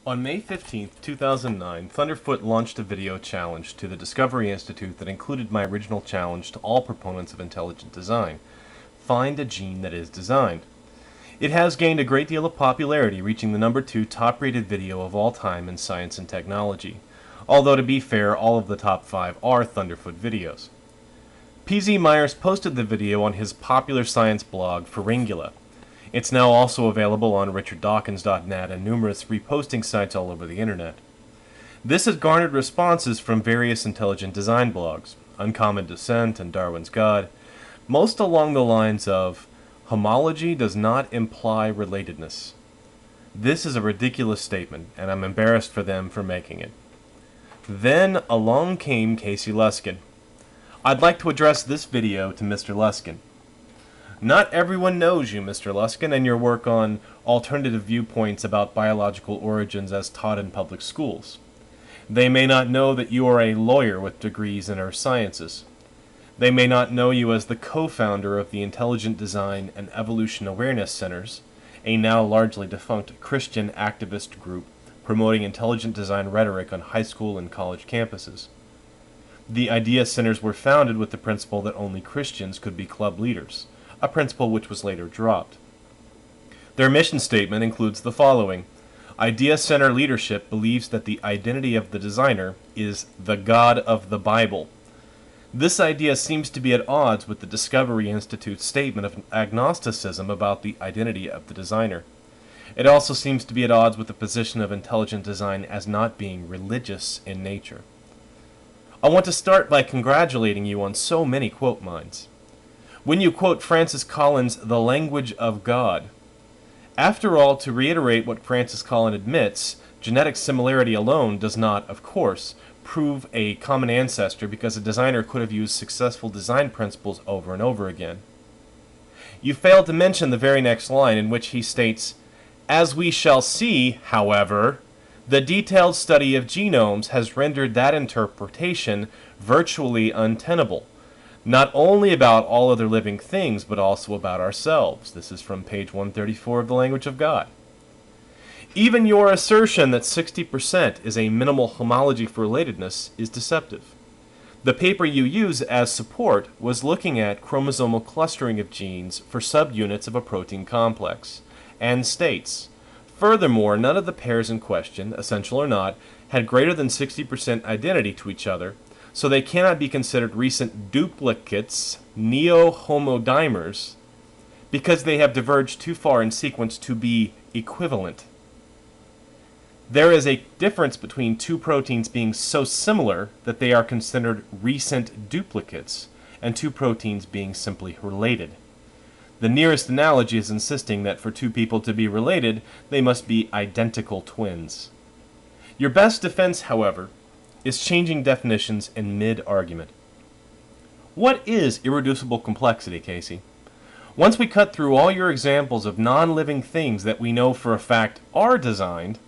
On May 15, 2009, Thunderfoot launched a video challenge to the Discovery Institute that included my original challenge to all proponents of intelligent design: find a gene that is designed. It has gained a great deal of popularity, reaching the #2 top-rated video of all time in science and technology. Although, to be fair, all of the top 5 are Thunderfoot videos. P.Z. Myers posted the video on his popular science blog, Pharyngula. It's now also available on richarddawkins.net and numerous reposting sites all over the internet. This has garnered responses from various intelligent design blogs, Uncommon Descent and Darwin's God, most along the lines of, homology does not imply relatedness. This is a ridiculous statement, and I'm embarrassed for them for making it. Then along came Casey Luskin. I'd like to address this video to Mr. Luskin. Not everyone knows you, Mr. Luskin, and your work on alternative viewpoints about biological origins as taught in public schools. They may not know that you are a lawyer with degrees in earth sciences. They may not know you as the co-founder of the Intelligent Design and Evolution Awareness Centers, a now largely defunct Christian activist group promoting intelligent design rhetoric on high school and college campuses. The Idea Centers were founded with the principle that only Christians could be club leaders, a principle which was later dropped. Their mission statement includes the following: Idea Center leadership believes that the identity of the designer is the God of the Bible. This idea seems to be at odds with the Discovery Institute's statement of agnosticism about the identity of the designer. It also seems to be at odds with the position of intelligent design as not being religious in nature. I want to start by congratulating you on so many quote mines. When you quote Francis Collins' The Language of God. After all, to reiterate what Francis Collins admits, genetic similarity alone does not, of course, prove a common ancestor, because a designer could have used successful design principles over and over again. You failed to mention the very next line, in which he states, "As we shall see, however, the detailed study of genomes has rendered that interpretation virtually untenable, not only about all other living things, but also about ourselves." This is from page 134 of The Language of God. Even your assertion that 60% is a minimal homology for relatedness is deceptive. The paper you use as support was looking at chromosomal clustering of genes for subunits of a protein complex, and states, furthermore, none of the pairs in question, essential or not, had greater than 60% identity to each other, so they cannot be considered recent duplicates, neo-homodimers, because they have diverged too far in sequence to be equivalent. There is a difference between two proteins being so similar that they are considered recent duplicates, and two proteins being simply related. The nearest analogy is insisting that for two people to be related, they must be identical twins. Your best defense, however, is changing definitions in mid-argument. What is irreducible complexity, Casey? Once we cut through all your examples of non-living things that we know for a fact are designed,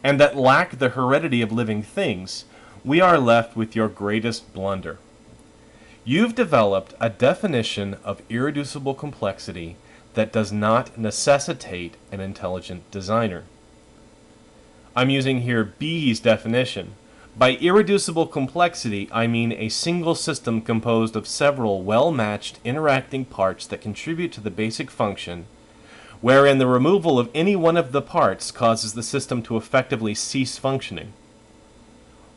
and that lack the heredity of living things, we are left with your greatest blunder. You've developed a definition of irreducible complexity that does not necessitate an intelligent designer. I'm using here B's definition. By irreducible complexity, I mean a single system composed of several well-matched interacting parts that contribute to the basic function, wherein the removal of any one of the parts causes the system to effectively cease functioning.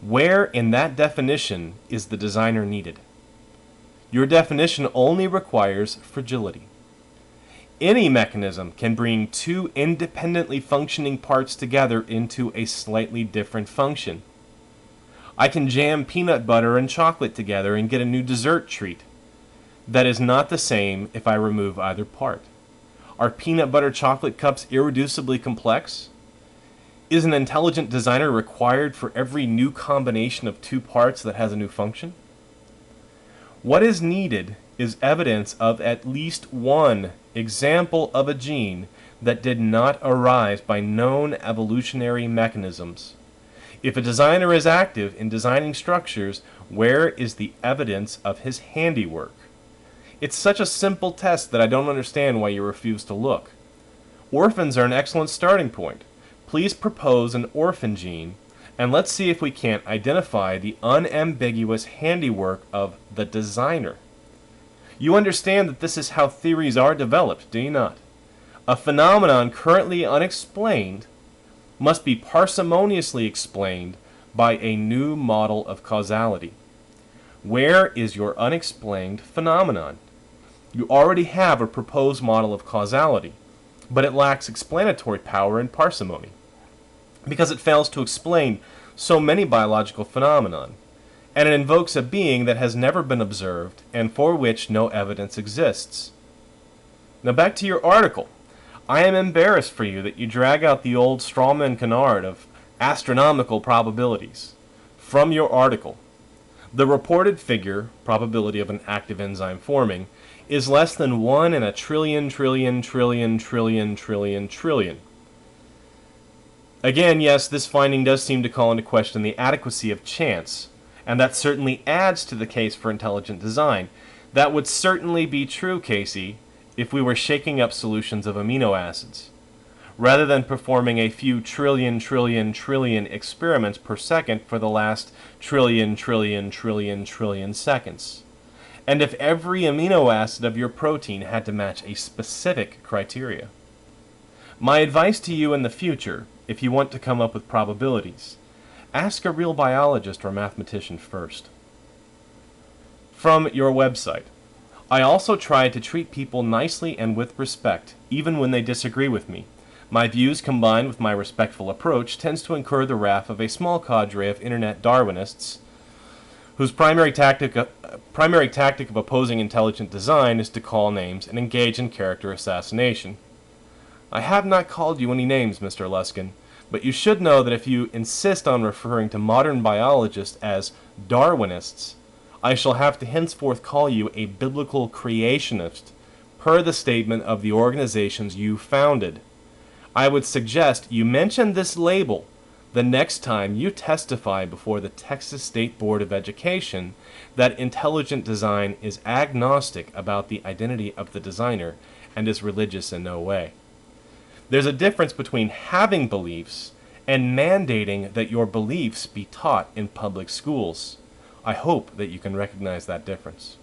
Where in that definition is the designer needed? Your definition only requires fragility. Any mechanism can bring two independently functioning parts together into a slightly different function. I can jam peanut butter and chocolate together and get a new dessert treat. That is not the same if I remove either part. Are peanut butter chocolate cups irreducibly complex? Is an intelligent designer required for every new combination of two parts that has a new function? What is needed is evidence of at least one example of a gene that did not arise by known evolutionary mechanisms. If a designer is active in designing structures, where is the evidence of his handiwork? It's such a simple test that I don't understand why you refuse to look. Orphans are an excellent starting point. please propose an orphan gene, and let's see if we can't identify the unambiguous handiwork of the designer. You understand that this is how theories are developed, do you not? A phenomenon currently unexplained must be parsimoniously explained by a new model of causality. Where is your unexplained phenomenon? You already have a proposed model of causality, but it lacks explanatory power and parsimony, because it fails to explain so many biological phenomena, and it invokes a being that has never been observed and for which no evidence exists. Now back to your article. I am embarrassed for you that you drag out the old strawman canard of astronomical probabilities from your article. The reported figure, probability of an active enzyme forming, is less than 1 in a trillion. Again, yes, this finding does seem to call into question the adequacy of chance, and that certainly adds to the case for intelligent design. That would certainly be true, Casey, if we were shaking up solutions of amino acids, rather than performing a few trillion experiments per second for the last trillion seconds. And if every amino acid of your protein had to match a specific criteria. My advice to you in the future, if you want to come up with probabilities, ask a real biologist or mathematician first. From your website. I also try to treat people nicely and with respect, even when they disagree with me. My views combined with my respectful approach tends to incur the wrath of a small cadre of internet Darwinists whose primary tactic of opposing intelligent design is to call names and engage in character assassination. I have not called you any names, Mr. Luskin, but you should know that if you insist on referring to modern biologists as Darwinists, I shall have to henceforth call you a biblical creationist, per the statement of the organizations you founded. I would suggest you mention this label the next time you testify before the Texas State Board of Education that intelligent design is agnostic about the identity of the designer and is religious in no way. There's a difference between having beliefs and mandating that your beliefs be taught in public schools. I hope that you can recognize that difference.